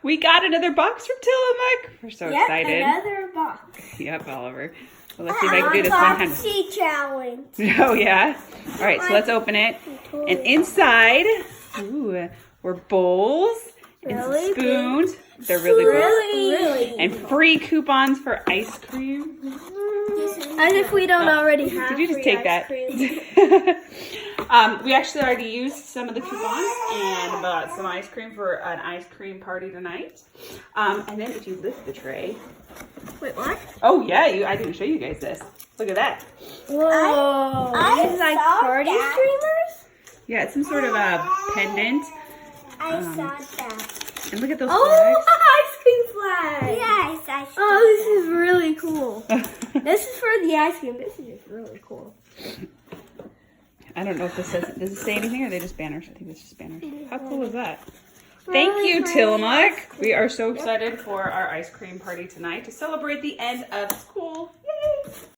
We got another box from Tillamook. We're so excited. Another box. Yep, Oliver. Well, let's see if I can do this one hand. Boxy challenge. Oh, yeah? All right, so let's open it. And inside, were bowls and some spoons. They're really good. Really. And free coupons for ice cream. As if we don't already have. Did you just take that? We actually already used some of the coupons and bought some ice cream for an ice cream party tonight. And then if you lift the tray. Wait, what? Oh yeah, I didn't show you guys this. Look at that. Whoa. These is like party streamers? Yeah, it's some sort of a pendant. I saw that. And look at those flags. flags. Ice cream flag. Yes, ice cream. Oh, this is really cool. This is for the ice cream. This is just really cool. I don't know if this says, does it say anything or are they just banners? I think it's just banners. How cool is that? Thank you, Tillamook. We are so excited for our ice cream party tonight to celebrate the end of school.